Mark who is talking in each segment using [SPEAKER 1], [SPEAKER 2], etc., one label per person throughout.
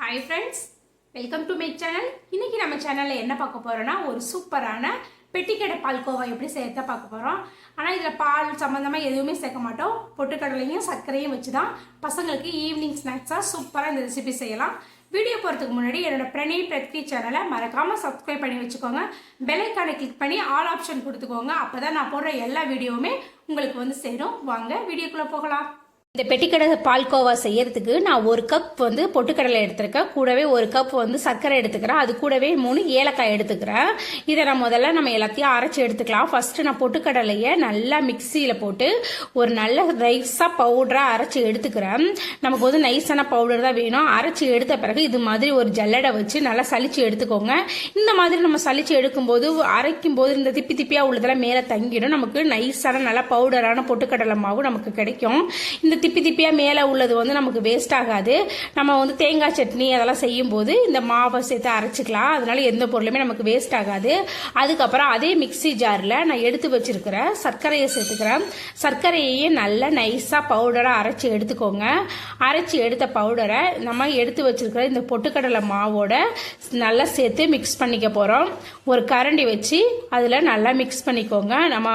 [SPEAKER 1] Hi friends, welcome to my channel. இன்னைக்கு நம்ம சேனல்ல என்ன பார்க்க போறோம்னா ஒரு சூப்பரான பெட்டிக்கடை பால்கோவா எப்படி செய்யறத பார்க்க போறோம். ஆனா இதுல பால் சம்பந்தமா எதுவுமே சேர்க்க மாட்டோம். பொட்டுக்கடலையும் சர்க்கரையும் வச்சு தான் பசங்களுக்கு ஈவினிங் ஸ்நாக்ஸா சூப்பரா இந்த ரெசிபி செய்யலாம். வீடியோ போறதுக்கு முன்னாடி என்னோட பிரணய் பிரத்வி சேனலை மறக்காம சப்ஸ்கிரைப் பண்ணி வச்சுக்கோங்க. பெல் ஐகானை கிளிக் பண்ணி ஆல் ஆப்ஷன் கொடுத்துக்கோங்க. அப்பதான் நான் போடுற எல்லா வீடியோவுமே உங்களுக்கு வந்து சேரும். வாங்க வீடியோக்குள்ள போகலாம். இந்த பெட்டிக்கடை பால்கோவா செய்யறதுக்கு நான் ஒரு கப் வந்து பொட்டுக்கடலை எடுத்துருக்கேன். கூடவே ஒரு கப் வந்து சர்க்கரை எடுத்துக்கிறேன். அது கூடவே 3 ஏலக்காய் எடுத்துக்கிறேன். இதை நான் முதல்ல நம்ம எல்லாத்தையும் அரைச்சி எடுத்துக்கலாம். ஃபர்ஸ்ட் நான் பொட்டுக்கடலையை நல்லா மிக்சியில் போட்டு ஒரு நல்ல நைஸாக பவுடராக அரைச்சி எடுத்துக்கிறேன். நமக்கு வந்து நைஸான பவுடர் தான் வேணும். அரைச்சி எடுத்த பிறகு இது மாதிரி ஒரு ஜல்லடை வச்சு நல்லா சலிச்சு எடுத்துக்கோங்க. இந்த மாதிரி நம்ம சலிச்சு எடுக்கும்போது அரைக்கும் போது இந்த திப்பி திப்பியாக உள்ளதெல்லாம் மேலே தங்கிடும். நமக்கு நைஸான நல்லா பவுடரான பொட்டுக்கடலை மாவு நமக்கு கிடைக்கும். இந்த திப்பி திப்பியா மேலே உள்ளது வந்து நமக்கு வேஸ்ட் ஆகாது. நம்ம வந்து தேங்காய் சட்னி அதெல்லாம் செய்யும் போது இந்த மாவை சேர்த்து அரைச்சிக்கலாம். அதனால எந்த பொருளுமே நமக்கு வேஸ்ட் ஆகாது. அதுக்கப்புறம் அதே மிக்சி ஜாரில் நான் எடுத்து வச்சிருக்கிற சர்க்கரையை சேர்த்துக்கிறேன். சர்க்கரையே நல்லா நைஸாக பவுடராக அரைச்சி எடுத்துக்கோங்க. அரைச்சி எடுத்த பவுடரை நம்ம எடுத்து வச்சிருக்கிற இந்த பொட்டுக்கடலை மாவோட நல்லா சேர்த்து மிக்ஸ் பண்ணிக்க போகிறோம். ஒரு கரண்டி வச்சு அதில் நல்லா மிக்ஸ் பண்ணிக்கோங்க. நம்ம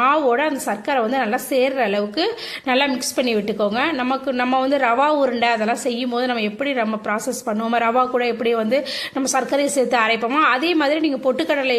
[SPEAKER 1] மாவோட அந்த சர்க்கரை வந்து நல்லா சேர்ற அளவுக்கு நல்லா மிக்ஸ் பண்ணி விட்டுக்கோங்க. நம்ம வந்து ரவா உருண்டை அதெல்லாம் செய்யும் போது நம்ம எப்படி நம்ம ப்ராசஸ் பண்ணுவோமோ, ரவா கூட எப்படி வந்து நம்ம சர்க்கரையை சேர்த்து அரைப்போமோ, அதே மாதிரி நீங்கள் பொட்டுக்கடலை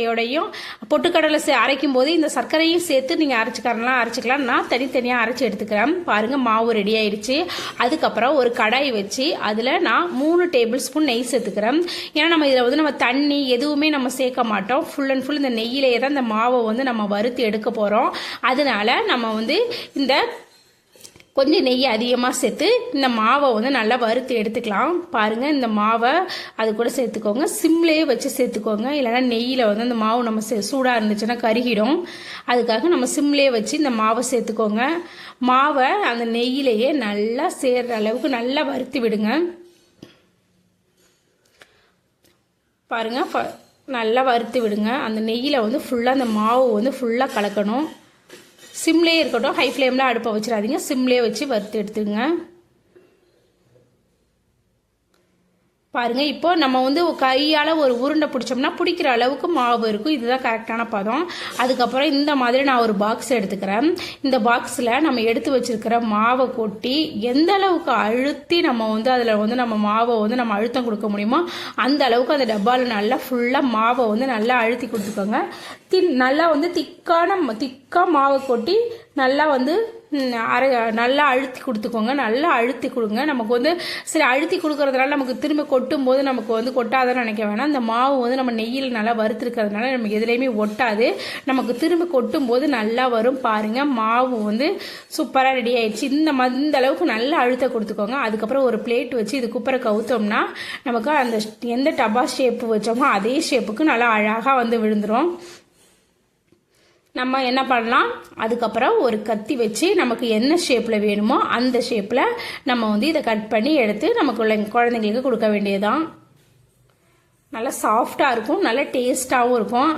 [SPEAKER 1] அரைக்கும் போது இந்த சர்க்கரையும் சேர்த்து நீங்கள் அரைச்சிக்கலாம். நான் தனித்தனியாக அரைச்சி எடுத்துக்கிறேன். பாருங்க மாவு ரெடி ஆயிடுச்சு. அதுக்கப்புறம் ஒரு கடாய் வச்சு அதில் நான் 3 டேபிள் ஸ்பூன் நெய் சேர்த்துக்கிறேன். ஏன்னா நம்ம இதில் வந்து நம்ம தண்ணி எதுவுமே நம்ம சேர்க்க மாட்டோம். ஃபுல் அண்ட் ஃபுல் இந்த நெய்யிலேயே தான் இந்த மாவை வந்து நம்ம வறுத்து எடுக்க போகிறோம். அதனால நம்ம வந்து இந்த கொஞ்சம் நெய் அதிகமாக சேர்த்து இந்த மாவை வந்து நல்லா வறுத்து எடுத்துக்கலாம். பாருங்கள், இந்த மாவை அது கூட சேர்த்துக்கோங்க. சிம்லேயே வச்சு சேர்த்துக்கோங்க. இல்லைன்னா நெய்யில் வந்து அந்த மாவு நம்ம சூடாக இருந்துச்சுன்னா கருகிடும். அதுக்காக நம்ம சிம்லேயே வச்சு இந்த மாவை சேர்த்துக்கோங்க. மாவை அந்த நெய்யிலேயே நல்லா சேர்ற அளவுக்கு நல்லா வறுத்து விடுங்க. பாருங்கள், நல்லா வறுத்து விடுங்க. அந்த நெய்யில் வந்து ஃபுல்லாக அந்த மாவு வந்து ஃபுல்லாக கலக்கணும். சிம்லேயே இருக்கட்டும், ஹை ஃப்ளேமில் அடுப்பை வச்சிடாதீங்க. சிம்லேயே வச்சு வறுத்து எடுத்துங்க. பாருங்க, இப்போ நம்ம வந்து கையால் ஒரு உருண்டை பிடிச்சோம்னா பிடிக்கிற அளவுக்கு மாவு இருக்கும். இதுதான் கரெக்டான பதம். அதுக்கப்புறம் இந்த மாதிரி நான் ஒரு பாக்ஸ் எடுத்துக்கிறேன். இந்த பாக்ஸில் நம்ம எடுத்து வச்சிருக்கிற மாவை கொட்டி எந்த அளவுக்கு அழுத்தி நம்ம வந்து அதில் வந்து நம்ம மாவை வந்து நம்ம அழுத்தம் கொடுக்க முடியுமோ அந்த அளவுக்கு அந்த டப்பாவில் நல்லா ஃபுல்லாக மாவை வந்து நல்லா அழுத்தி கொடுத்துக்கோங்க. நல்லா வந்து திக்கா மாவை கொட்டி நல்லா வந்து நல்லா அழுத்தி கொடுத்துக்கோங்க. நல்லா அழுத்தி கொடுங்க. நமக்கு வந்து சரி அழுத்தி கொடுக்கறதுனால நமக்கு திரும்ப கொட்டும் போது நமக்கு வந்து கொட்டாதுன்னு நினைக்க வேணாம். இந்த மாவு வந்து நம்ம நெய்யில் நல்லா வறுத்துருக்கிறதுனால நமக்கு எதுலேயுமே ஒட்டாது. நமக்கு திரும்ப கொட்டும் போது நல்லா வரும். பாருங்க, மாவு வந்து சூப்பராக ரெடி ஆயிடுச்சு. இந்த அளவுக்கு நல்லா அழுத்த கொடுத்துக்கோங்க. அதுக்கப்புறம் ஒரு பிளேட் வச்சு இது குப்பரை கவுத்தோம்னா நமக்கு அந்த எந்த டப்பா ஷேப்பு வச்சோமோ அதே ஷேப்புக்கு நல்லா அழகாக வந்து விழுந்துடும். நம்ம என்ன பண்ணலாம், அதுக்கப்புறம் ஒரு கத்தி வச்சு நமக்கு என்ன ஷேப்பில் வேணுமோ அந்த ஷேப்பில் நம்ம வந்து இதை கட் பண்ணி எடுத்து நமக்கு குழந்தைங்களுக்கு கொடுக்க வேண்டியதுதான். நல்லா சாஃப்டாக இருக்கும், நல்லா டேஸ்டாகவும் இருக்கும்.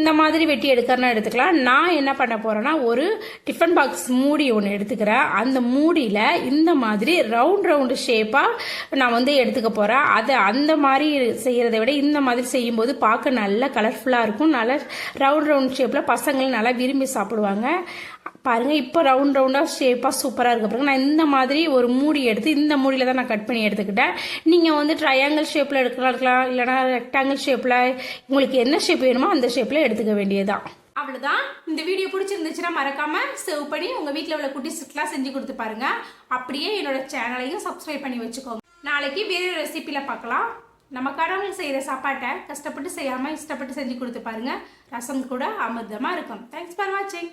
[SPEAKER 1] இந்த மாதிரி வெட்டி எடுக்கிறனா எடுத்துக்கலாம். நான் என்ன பண்ண போறேன்னா ஒரு டிஃபன் பாக்ஸ் மூடி ஒன்று எடுத்துக்கிறேன். அந்த மூடியில் இந்த மாதிரி ரவுண்டு ஷேப்பாக நான் வந்து எடுத்துக்க போகிறேன். அதை அந்த மாதிரி செய்கிறத விட இந்த மாதிரி செய்யும்போது பார்க்க நல்லா கலர்ஃபுல்லாக இருக்கும். நல்லா ரவுண்ட் ஷேப்பில் பசங்களும் நல்லா விரும்பி சாப்பிடுவாங்க. பாருங்கள், இப்போ ரவுண்டாக ஷேப்பாக சூப்பராக இருக்க பிறகு நான் இந்த மாதிரி ஒரு மூடி எடுத்து இந்த மூடியில் தான் நான் கட் பண்ணி எடுத்துக்கிட்டேன். நீங்கள் வந்து ட்ரையாங்கிள் ஷேப்பில் எடுக்கலாம், இல்லைனா ரெக்டாங்கிள் ஷேப்பில் உங்களுக்கு என்ன ஷேப் வேணுமோ அந்த ஷேப்பில் எடுத்துக்க வேண்டியதுதான். அவ்வளோதான். இந்த வீடியோ பிடிச்சிருந்துச்சுன்னா மறக்காமல் சேவ் பண்ணி உங்கள் வீட்டில் உள்ள குட்டிஸ்க்குலாம் செஞ்சு கொடுத்து பாருங்க. அப்படியே என்னோட சேனலையும் சப்ஸ்கிரைப் பண்ணி வச்சுக்கோங்க. நாளைக்கு வேறு ரெசிபியில் பார்க்கலாம். நம்ம கடவுள் செய்கிற சாப்பாட்டை கஷ்டப்பட்டு செய்யாமல் இஷ்டப்பட்டு செஞ்சு கொடுத்து பாருங்க. ரசம் கூட அமிர்தமாக இருக்கும். தேங்க்ஸ் ஃபார் வாட்சிங்.